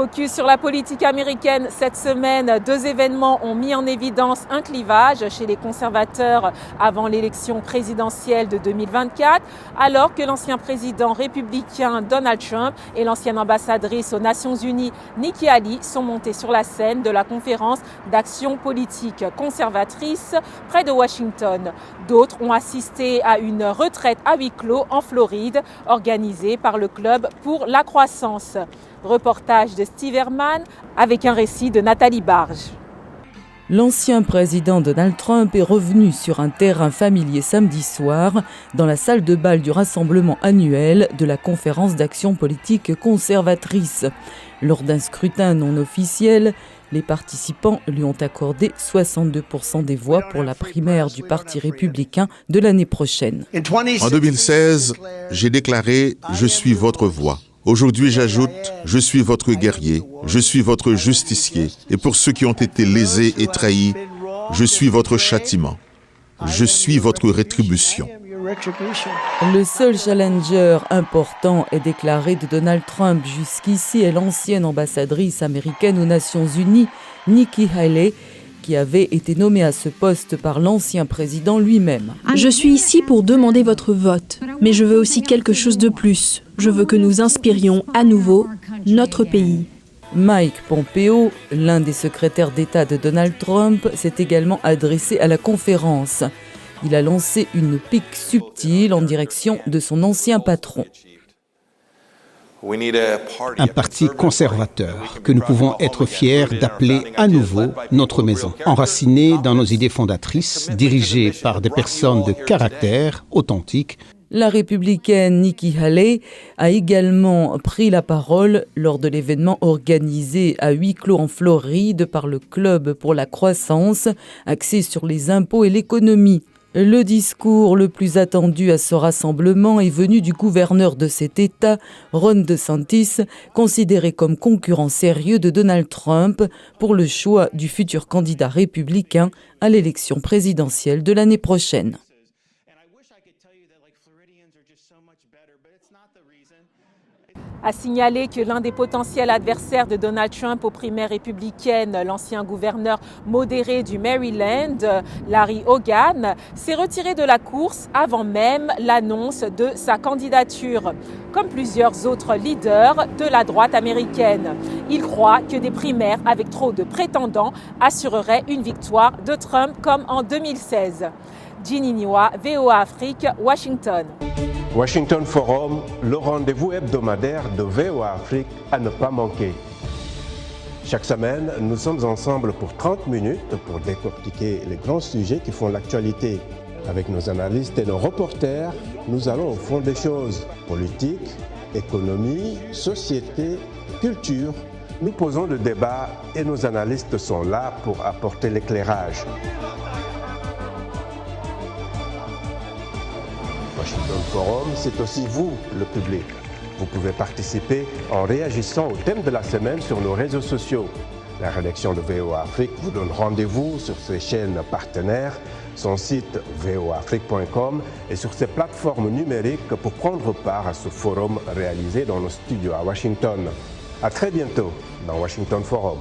Focus sur la politique américaine cette semaine. Deux événements ont mis en évidence un clivage chez les conservateurs avant l'élection présidentielle de 2024, alors que l'ancien président républicain Donald Trump et l'ancienne ambassadrice aux Nations Unies Nikki Haley sont montés sur la scène de la conférence d'action politique conservatrice près de Washington. D'autres ont assisté à une retraite à huis clos en Floride, organisée par le Club pour la croissance. Reportage de Steve Herman avec un récit de Nathalie Barge. L'ancien président Donald Trump est revenu sur un terrain familier samedi soir dans la salle de bal du rassemblement annuel de la conférence d'action politique conservatrice. Lors d'un scrutin non officiel, les participants lui ont accordé 62% des voix pour la primaire du Parti républicain de l'année prochaine. En 2016, j'ai déclaré « Je suis votre voix ». Aujourd'hui, j'ajoute « Je suis votre guerrier, je suis votre justicier, et pour ceux qui ont été lésés et trahis, je suis votre châtiment, je suis votre rétribution ». Le seul challenger important est déclaré de Donald Trump jusqu'ici est l'ancienne ambassadrice américaine aux Nations Unies, Nikki Haley, qui avait été nommée à ce poste par l'ancien président lui-même. Je suis ici pour demander votre vote, mais je veux aussi quelque chose de plus. Je veux que nous inspirions à nouveau notre pays. Mike Pompeo, l'un des secrétaires d'État de Donald Trump, s'est également adressé à la conférence. Il a lancé une pique subtile en direction de son ancien patron. Un parti conservateur que nous pouvons être fiers d'appeler à nouveau notre maison, enraciné dans nos idées fondatrices, dirigé par des personnes de caractère authentique. La républicaine Nikki Haley a également pris la parole lors de l'événement organisé à huis clos en Floride par le Club pour la croissance, axé sur les impôts et l'économie. Le discours le plus attendu à ce rassemblement est venu du gouverneur de cet État, Ron DeSantis, considéré comme concurrent sérieux de Donald Trump pour le choix du futur candidat républicain à l'élection présidentielle de l'année prochaine. A signaler que l'un des potentiels adversaires de Donald Trump aux primaires républicaines, l'ancien gouverneur modéré du Maryland, Larry Hogan, s'est retiré de la course avant même l'annonce de sa candidature. Comme plusieurs autres leaders de la droite américaine, il croit que des primaires avec trop de prétendants assureraient une victoire de Trump comme en 2016. Ginny Niwa, VOA Afrique, Washington. Washington Forum, le rendez-vous hebdomadaire de VOA Afrique à ne pas manquer. Chaque semaine, nous sommes ensemble pour 30 minutes pour décortiquer les grands sujets qui font l'actualité. Avec nos analystes et nos reporters, nous allons au fond des choses. Politique, économie, société, culture. Nous posons le débat et nos analystes sont là pour apporter l'éclairage. Washington Forum, c'est aussi vous, le public. Vous pouvez participer en réagissant au thème de la semaine sur nos réseaux sociaux. La rédaction de VOA Afrique vous donne rendez-vous sur ses chaînes partenaires, son site voafrique.com et sur ses plateformes numériques pour prendre part à ce forum réalisé dans nos studios à Washington. À très bientôt dans Washington Forum.